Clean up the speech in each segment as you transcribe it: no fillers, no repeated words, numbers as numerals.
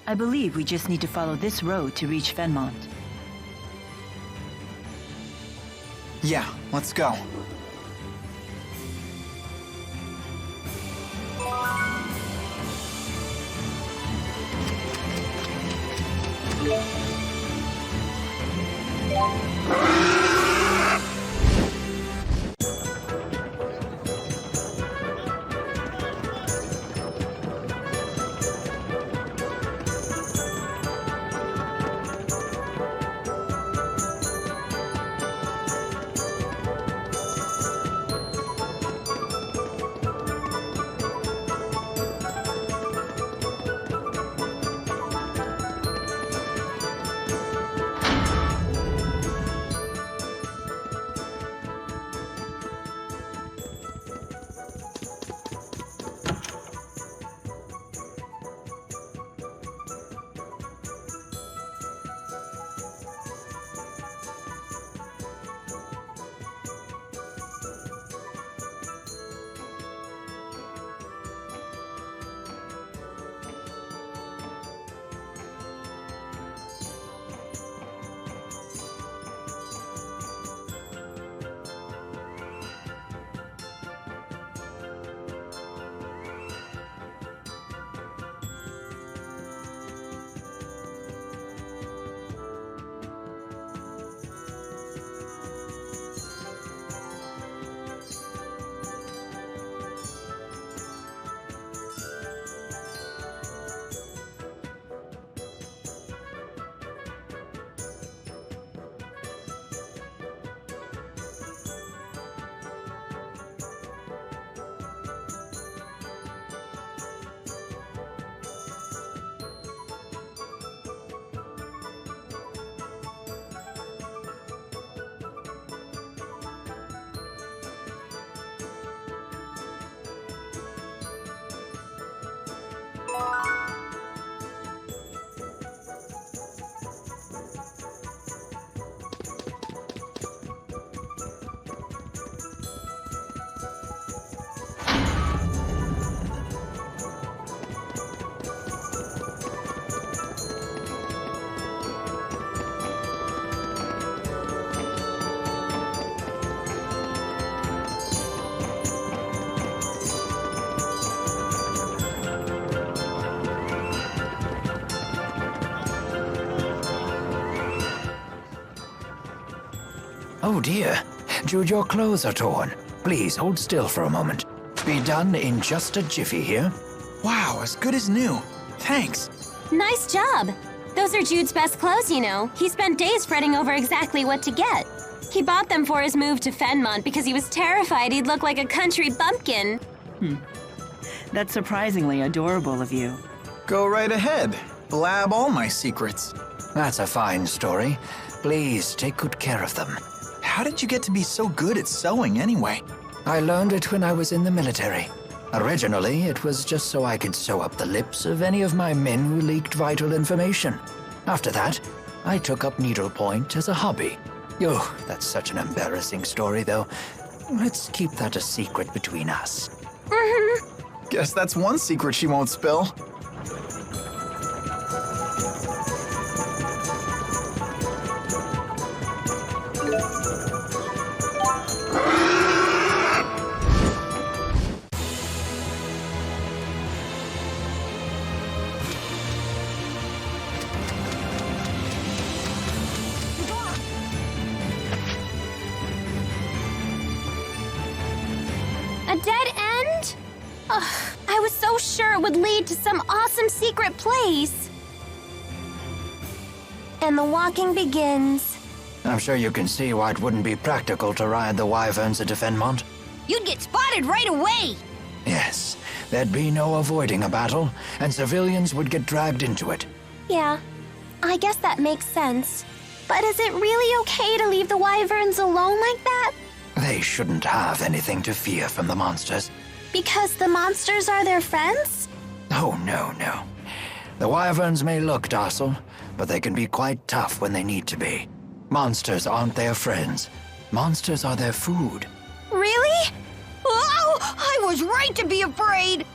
I believe we just need to follow this road to reach Fennmont. Yeah, let's go. Oh dear, Jude, your clothes are torn. Please hold still for a moment. Be done in just a jiffy here. Wow, as good as new. Thanks. Nice job. Those are Jude's best clothes, you know. He spent days fretting over exactly what to get. He bought them for his move to Fennmont because he was terrified he'd look like a country bumpkin. That's surprisingly adorable of you. Go right ahead. Blab all my secrets. That's a fine story. Please take good care of them. How did you get to be so good at sewing anyway? I learned it when I was in the military. Originally, it was just so I could sew up the lips of any of my men who leaked vital information. After that, I took up needlepoint as a hobby. Oh, that's such an embarrassing story, though. Let's keep that a secret between us. Guess that's one secret she won't spill. A dead end? Ugh, I was so sure it would lead to some awesome secret place. And the walking begins. I'm sure you can see why it wouldn't be practical to ride the wyverns into Fennmont. You'd get spotted right away. Yes, there'd be no avoiding a battle, and civilians would get dragged into it. Yeah, I guess that makes sense. But is it really okay to leave the wyverns alone like that? They shouldn't have anything to fear from the monsters. Because the monsters are their friends? Oh, no. The wyverns may look docile, but they can be quite tough when they need to be. Monsters aren't their friends. Monsters are their food. Really? Oh, I was right to be afraid.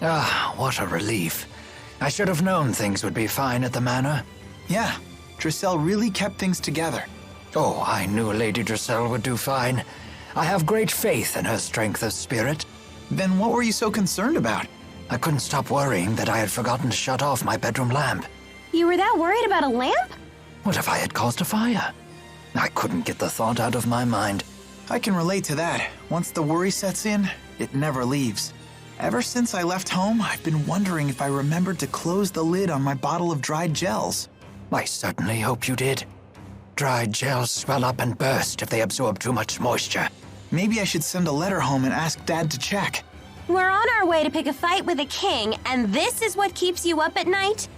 Ah, what a relief. I should have known things would be fine at the manor. Yeah, Drissel really kept things together. Oh, I knew Lady Drissel would do fine. I have great faith in her strength of spirit. Then what were you so concerned about? I couldn't stop worrying that I had forgotten to shut off my bedroom lamp. You were that worried about a lamp? What if I had caused a fire? I couldn't get the thought out of my mind. I can relate to that. Once the worry sets in, it never leaves. Ever since I left home, I've been wondering if I remembered to close the lid on my bottle of dried gels. I certainly hope you did. Dried gels swell up and burst if they absorb too much moisture. Maybe I should send a letter home and ask Dad to check. We're on our way to pick a fight with a king, and this is what keeps you up at night?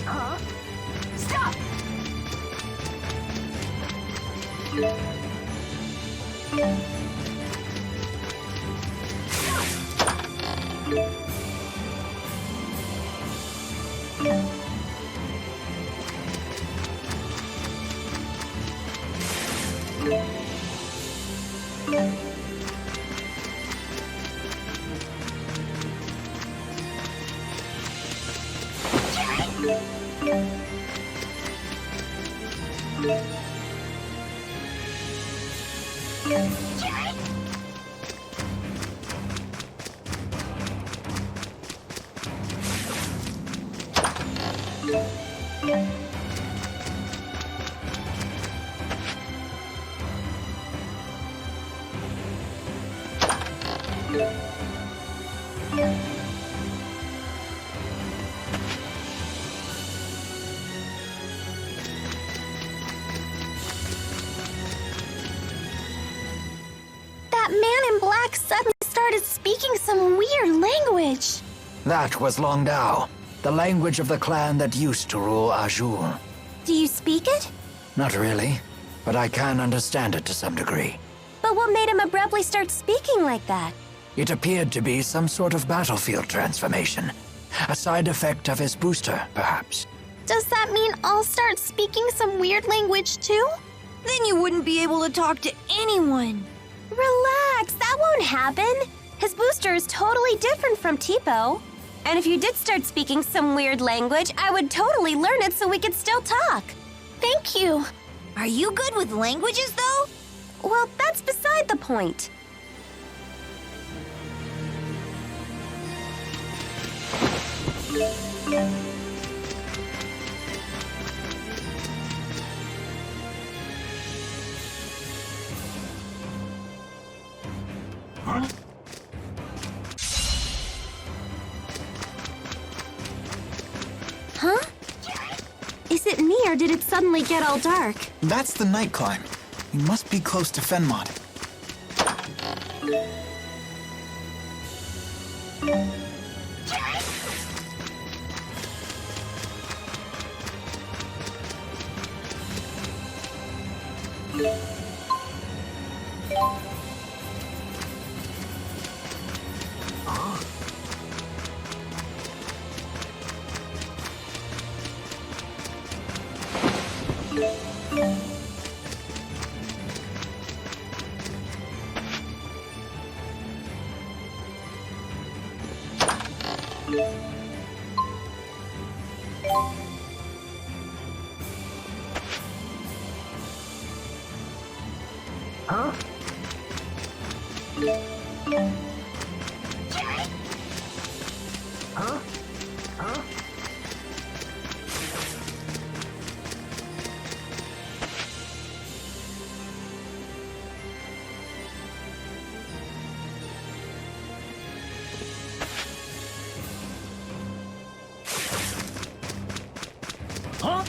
Huh? Stop! That man in black suddenly started speaking some weird language. That was Longdao, the language of the clan that used to rule Azure. Do you speak it? Not really, but I can understand it to some degree. But what made him abruptly start speaking like that? It appeared to be some sort of battlefield transformation. A side effect of his booster, perhaps. Does that mean I'll start speaking some weird language too? Then you wouldn't be able to talk to anyone. Relax, that won't happen. His booster is totally different from Tipo. And if you did start speaking some weird language, I would totally learn it so we could still talk. Thank you. Are you good with languages, though? Well, that's beside the point. Huh? Huh? Is it me or did it suddenly get all dark? That's the night climb. We must be close to Fennmont. Huh? Huh? Huh?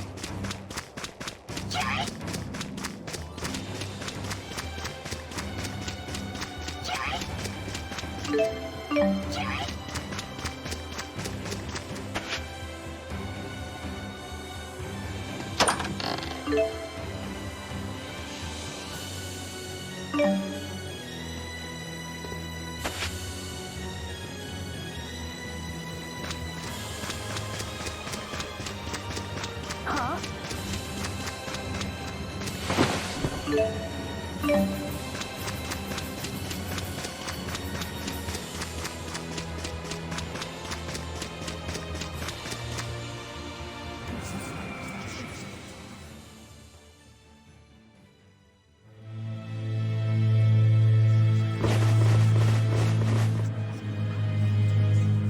Huh?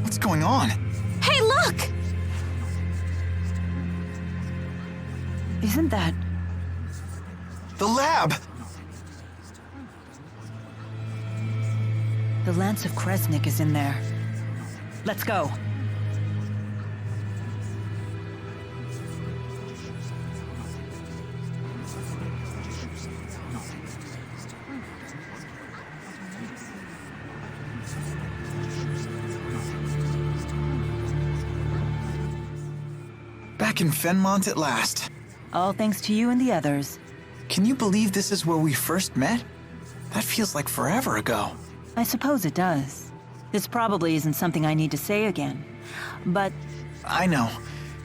What's going on? Hey, look! Isn't that... The lab! The Lance of Kresnik is in there. Let's go. Back in Fennmont at last. All thanks to you and the others. Can you believe this is where we first met? That feels like forever ago. I suppose it does. This probably isn't something I need to say again. But, I know.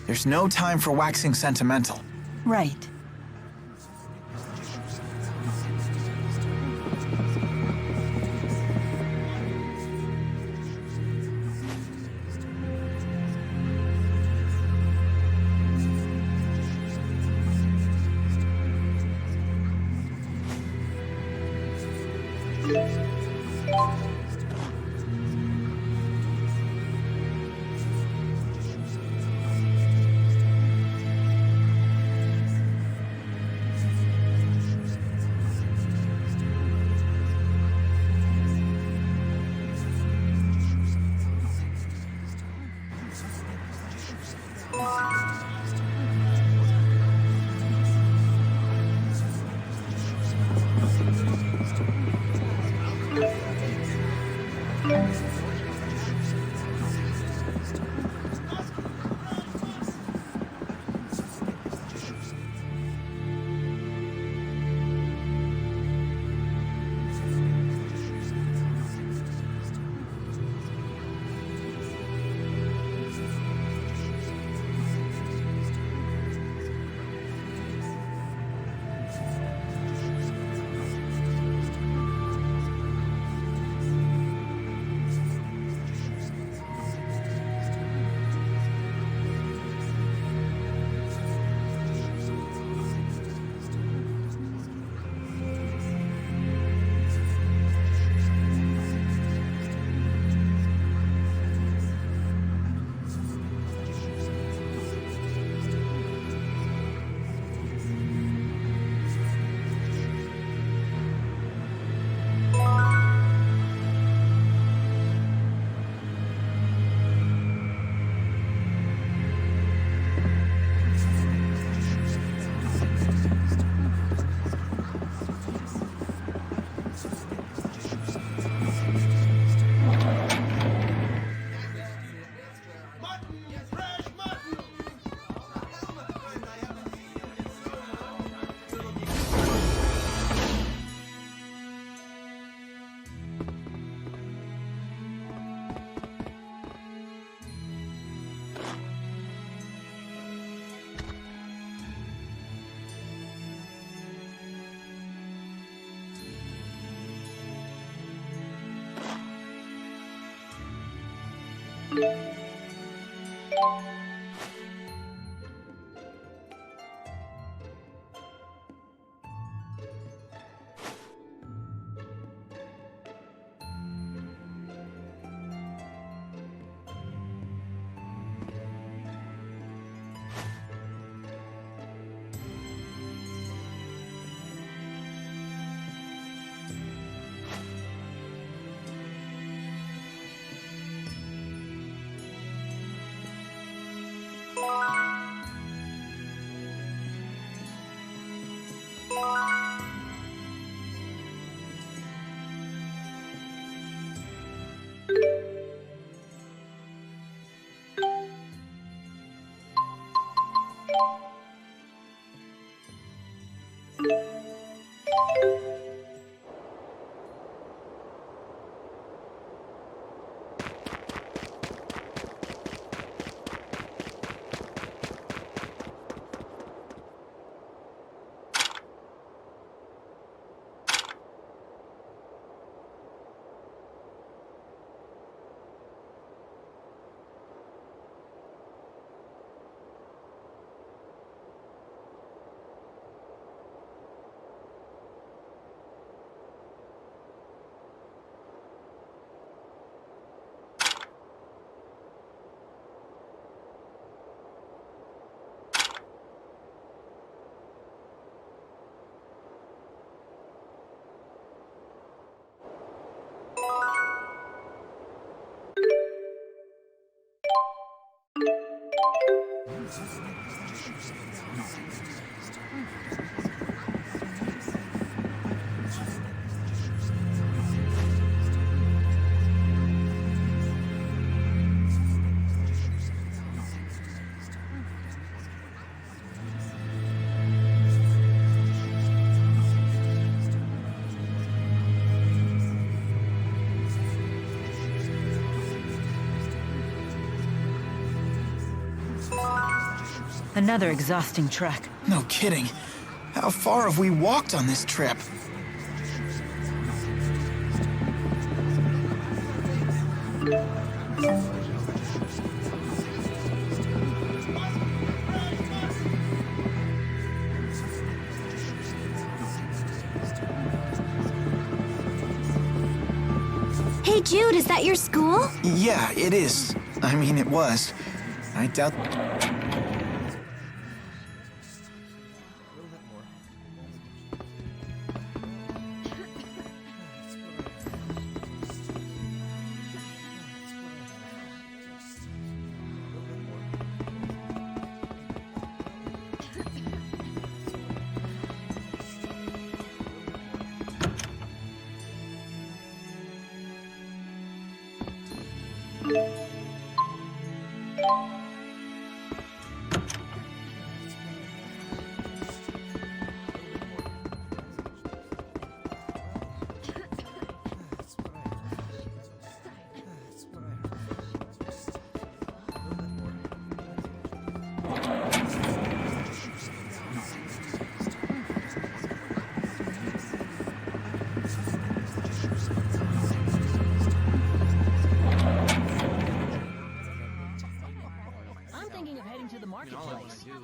There's no time for waxing sentimental. right. Another exhausting trek. No kidding. How far have we walked on this trip? Hey, Jude, is that your school? Yeah, it is. I mean, it was. I doubt...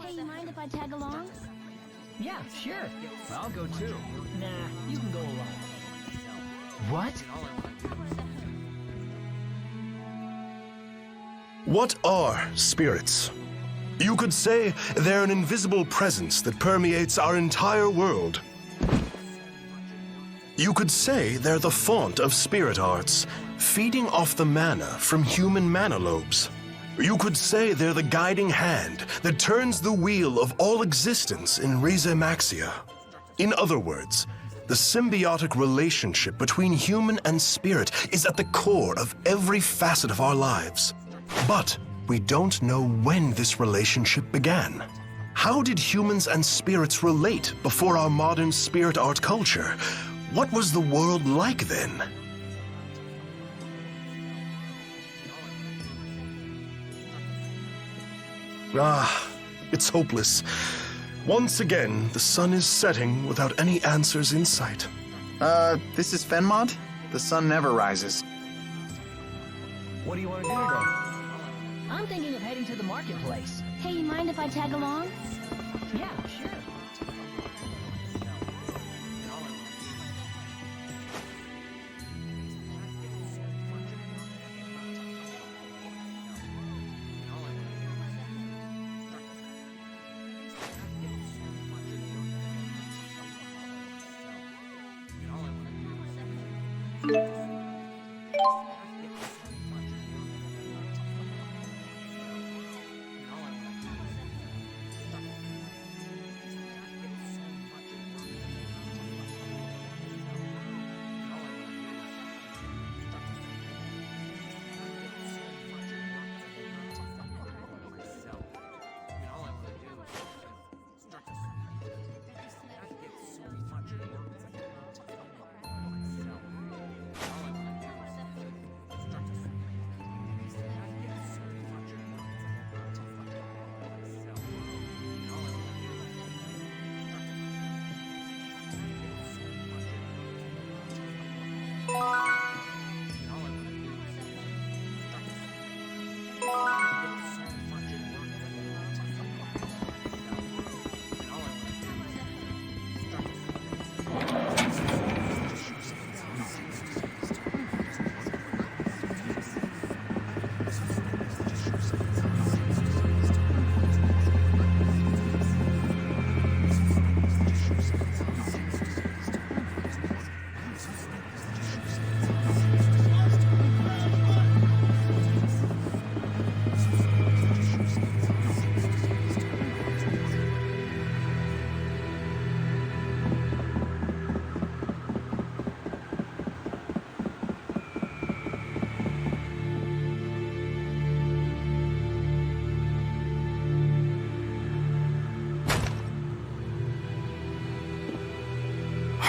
Hey, you mind if I tag along? Yeah, sure. I'll go too. Nah, you can go alone. What? What are spirits? You could say they're an invisible presence that permeates our entire world. You could say they're the font of spirit arts, feeding off the mana from human mana lobes. You could say they're the guiding hand that turns the wheel of all existence in Rise Maxia. In other words, the symbiotic relationship between human and spirit is at the core of every facet of our lives. But we don't know when this relationship began. How did humans and spirits relate before our modern spirit art culture? What was the world like then? Ah, it's hopeless. Once again, the sun is setting without any answers in sight. This is Fennmont? The sun never rises. What do you want to do today? I'm thinking of heading to the marketplace. Hey, you mind if I tag along? Yeah, sure.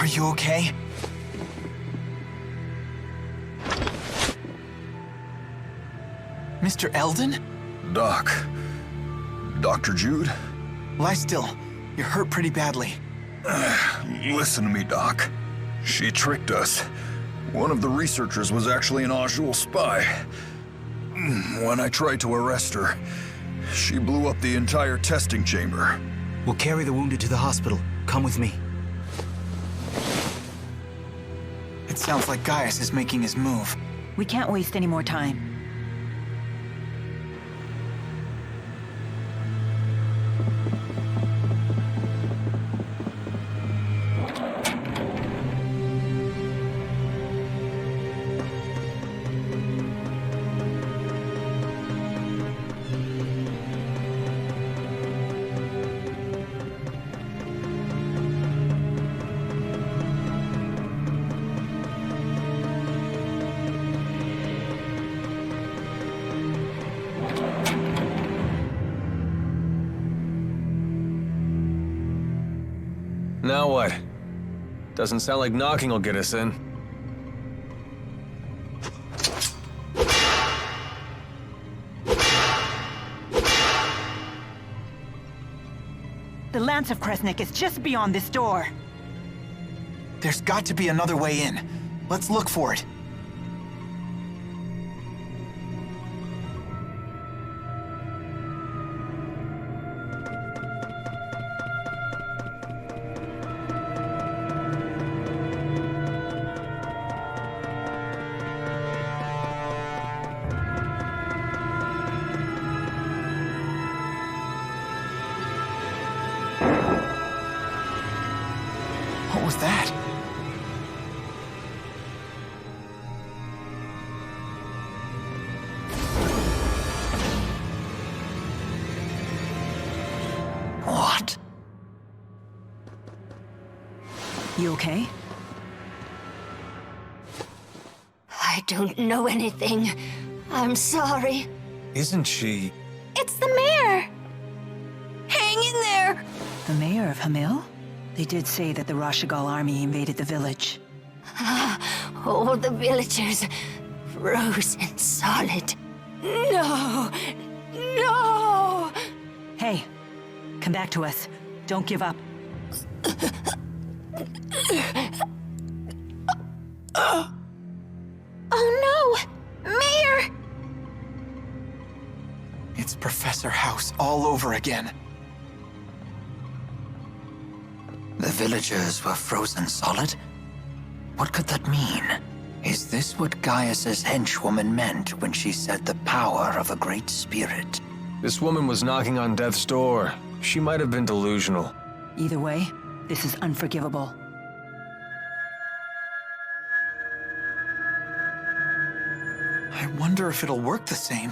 Are you okay? Mr. Eldon? Doc. Dr. Jude? Lie still. You're hurt pretty badly. Listen to me, Doc. She tricked us. One of the researchers was actually an Ajul spy. When I tried to arrest her, she blew up the entire testing chamber. We'll carry the wounded to the hospital. Come with me. It sounds like Gaius is making his move. We can't waste any more time. Now what? Doesn't sound like knocking will get us in. The Lance of Kresnik is just beyond this door. There's got to be another way in. Let's look for it. What was that? What? You okay? I don't know anything. I'm sorry. Isn't she... It's the mayor! Hang in there! The mayor of Hamil? They did say that the Rashigal army invaded the village. All the villagers frozen solid. No! No! Hey, come back to us. Don't give up. Oh no! Mayor! It's Professor House all over again. The villagers were frozen solid? What could that mean? Is this what Gaius's henchwoman meant when she said the power of a great spirit? This woman was knocking on death's door. She might have been delusional. Either way, this is unforgivable. I wonder if it'll work the same.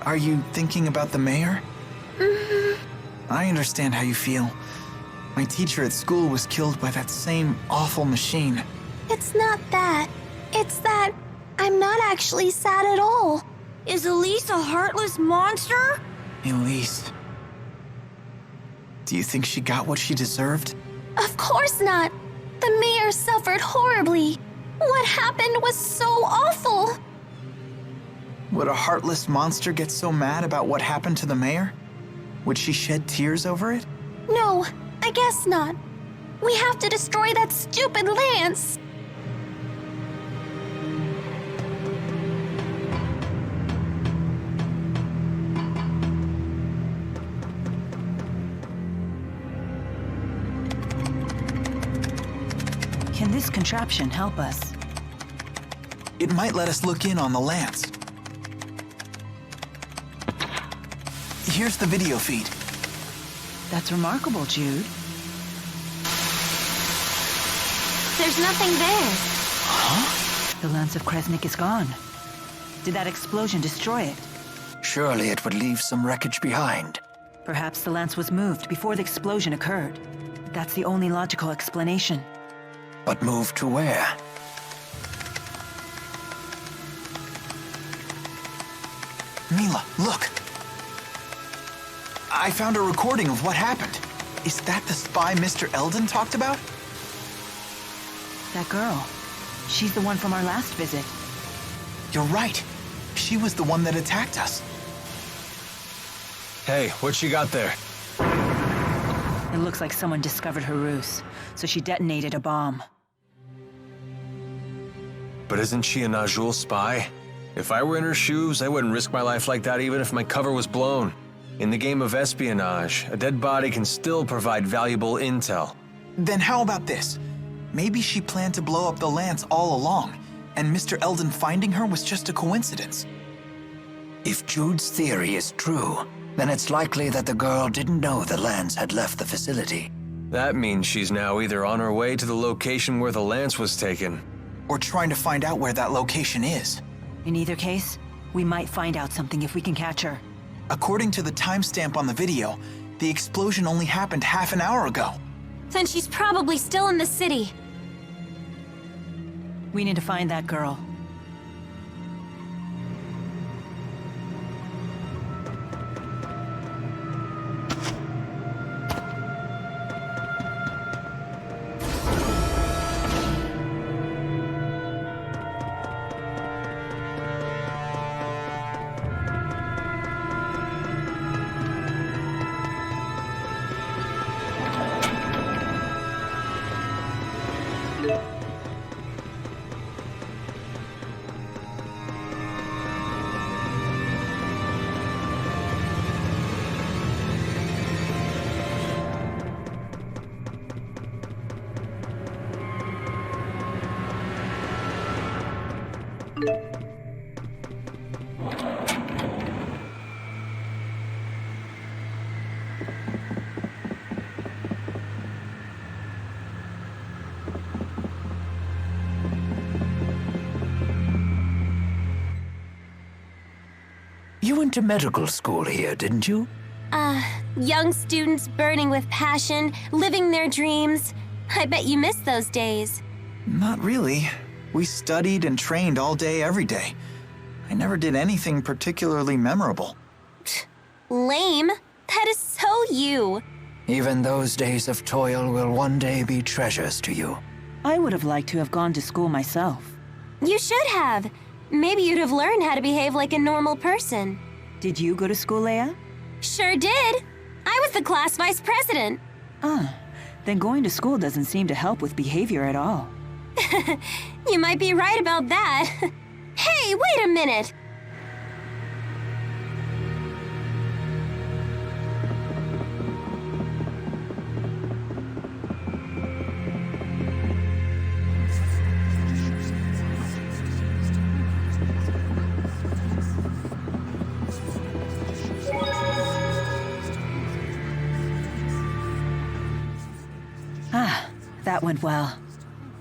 Are you thinking about the mayor? I understand how you feel. My teacher at school was killed by that same awful machine. It's not that. It's that I'm not actually sad at all. Is Elise a heartless monster? Elise. Do you think she got what she deserved? Of course not. The mayor suffered horribly. What happened was so awful. Would a heartless monster get so mad about what happened to the mayor? Would she shed tears over it? No, I guess not. We have to destroy that stupid Lance. Can this contraption help us? It might let us look in on the Lance. Here's the video feed. That's remarkable, Jude. There's nothing there. Huh? The Lance of Kresnik is gone. Did that explosion destroy it? Surely it would leave some wreckage behind. Perhaps the lance was moved before the explosion occurred. That's the only logical explanation. But moved to where? Milla, look. I found a recording of what happened. Is that the spy Mr. Eldon talked about? That girl. She's the one from our last visit. You're right. She was the one that attacked us. Hey, what you got there? It looks like someone discovered her ruse, so she detonated a bomb. But isn't she a Najul spy? If I were in her shoes, I wouldn't risk my life like that even if my cover was blown. In the game of espionage, a dead body can still provide valuable intel. Then how about this? Maybe she planned to blow up the Lance all along, and Mr. Eldon finding her was just a coincidence. If Jude's theory is true, then it's likely that the girl didn't know the Lance had left the facility. That means she's now either on her way to the location where the Lance was taken, or trying to find out where that location is. In either case, we might find out something if we can catch her. According to the timestamp on the video, the explosion only happened half an hour ago. Then she's probably still in the city. We need to find that girl. You went to medical school here, didn't you? Young students burning with passion, living their dreams. I bet you miss those days. Not really. We studied and trained all day, every day. I never did anything particularly memorable. Lame. That is so you. Even those days of toil will one day be treasures to you. I would have liked to have gone to school myself. You should have. Maybe you'd have learned how to behave like a normal person. Did you go to school, Leia? Sure did. I was the class vice president. Then going to school doesn't seem to help with behavior at all. You might be right about that. Hey, wait a minute! That went well.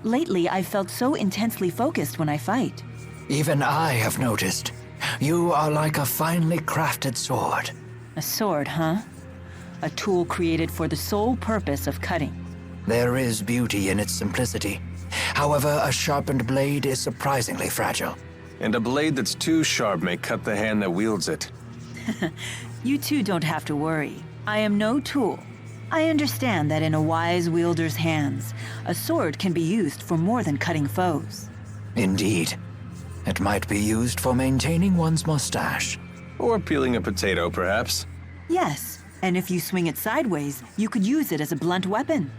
Lately, I've felt so intensely focused when I fight. Even I have noticed. You are like a finely crafted sword. A sword, huh? A tool created for the sole purpose of cutting. There is beauty in its simplicity. However, a sharpened blade is surprisingly fragile. And a blade that's too sharp may cut the hand that wields it. You two don't have to worry. I am no tool. I understand that in a wise wielder's hands, a sword can be used for more than cutting foes. Indeed. It might be used for maintaining one's mustache. Or peeling a potato, perhaps. Yes, and if you swing it sideways, you could use it as a blunt weapon.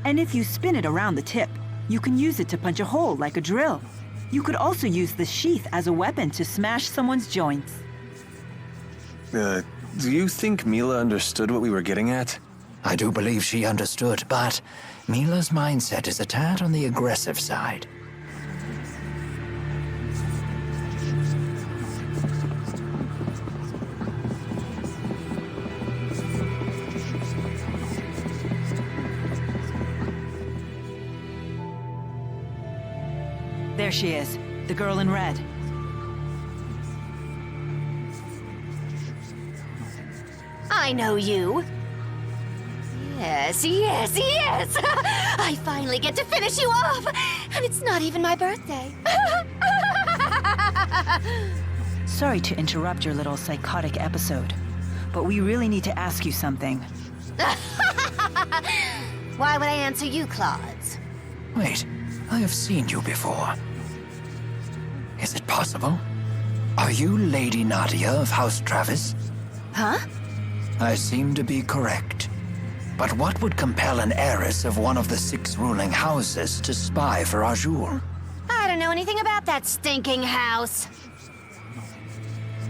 And if you spin it around the tip, you can use it to punch a hole like a drill. You could also use the sheath as a weapon to smash someone's joints. Do you think Milla understood what we were getting at? I do believe she understood, but Milla's mindset is a tad on the aggressive side. There she is, the girl in red. I know you. Yes, yes, yes! I finally get to finish you off! And it's not even my birthday. Sorry to interrupt your little psychotic episode, but we really need to ask you something. Why would I answer you, Claudes? Wait, I have seen you before. Is it possible? Are you Lady Nadia of House Travis? Huh? I seem to be correct. But what would compel an heiress of one of the 6 ruling houses to spy for Azure? I don't know anything about that stinking house.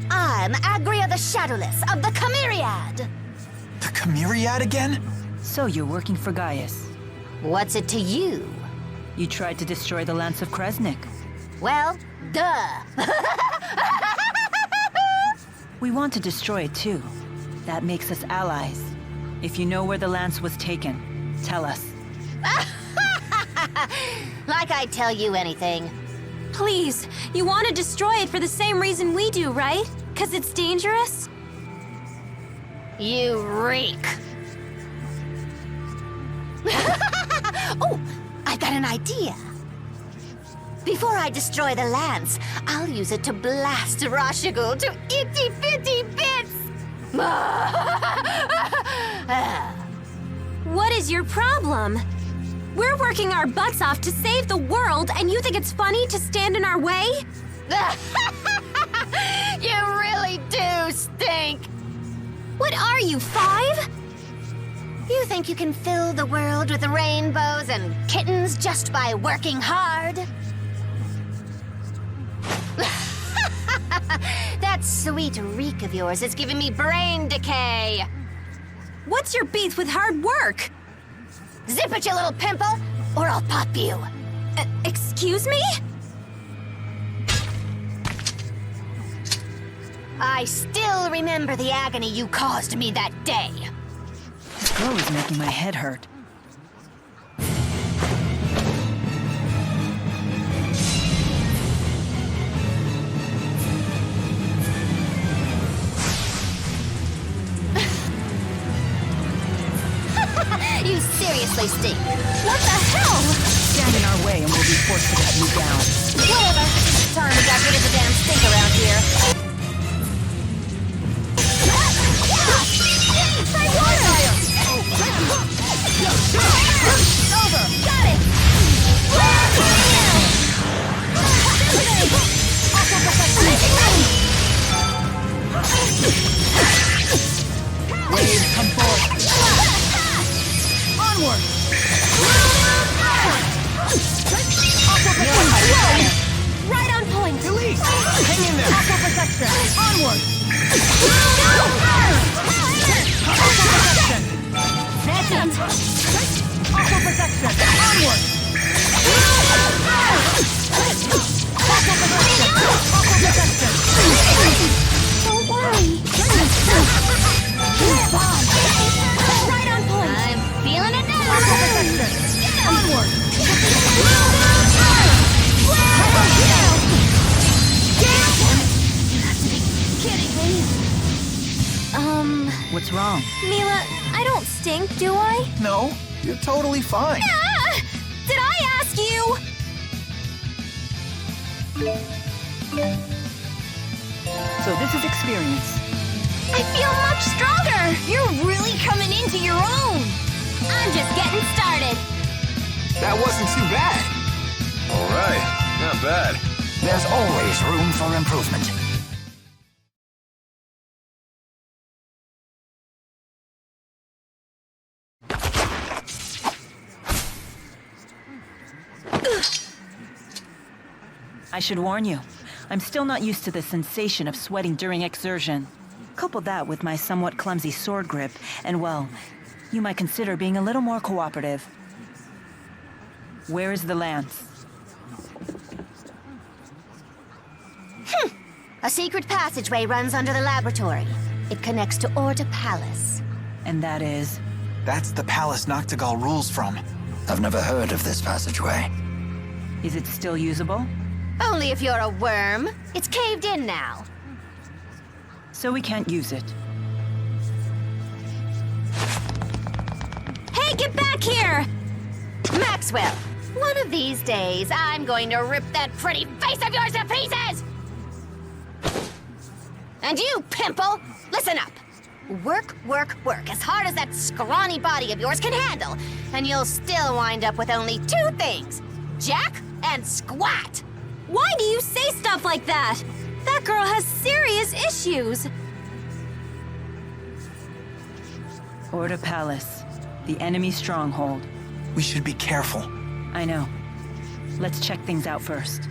I'm Agria the Shadowless of the Chimeriad. The Chimeriad again? So you're working for Gaius. What's it to you? You tried to destroy the Lance of Kresnik. Well, duh. We want to destroy it too. That makes us allies. If you know where the lance was taken, tell us. Like I'd tell you anything. Please, you want to destroy it for the same reason we do, right? 'Cause it's dangerous? You reek. Oh, I got an idea. Before I destroy the lance, I'll use it to blast Rashigul to itty-bitty bits! What is your problem? We're working our butts off to save the world, and you think it's funny to stand in our way? You really do stink! What are you, 5? You think you can fill the world with rainbows and kittens just by working hard? That sweet reek of yours is giving me brain decay. What's your beef with hard work? Zip it, you little pimple, or I'll pop you. Excuse me? I still remember the agony you caused me that day. This glow is making my head hurt. You seriously stink. What the hell? Stand in our way and we'll be forced to cut you down. Whatever. Time we got rid of the damn stink around here. Over. Got it. Wave, come forward. Onward! Right on point. Elise! Hang in there! Aqua protection! Onward! That's it. Aqua protection! Onward! Aqua protection! Aqua protection! Don't worry. Right on point. I'm feeling it now. Aqua protection! Onward! Kidding me. What's wrong? Milla, I don't stink, do I? No, you're totally fine. Ah! Did I ask you? So this is experience. I feel much stronger. You're really coming into your own. I'm just getting started. That wasn't too bad. All right, not bad. There's always room for improvement. I should warn you, I'm still not used to the sensation of sweating during exertion. Couple that with my somewhat clumsy sword grip, and well, you might consider being a little more cooperative. Where is the lance? A secret passageway runs under the laboratory. It connects to Orta Palace. And that is... That's the palace Noctigal rules from. I've never heard of this passageway. Is it still usable? Only if you're a worm. It's caved in now. So we can't use it. Hey, get back here! Maxwell, one of these days, I'm going to rip that pretty face of yours to pieces! And you, Pimple, listen up. Work, work, work as hard as that scrawny body of yours can handle, and you'll still wind up with only 2 things: Jack and Squat. Why do you say stuff like that? That girl has serious issues. Orta Palace, the enemy stronghold. We should be careful. I know. Let's check things out first.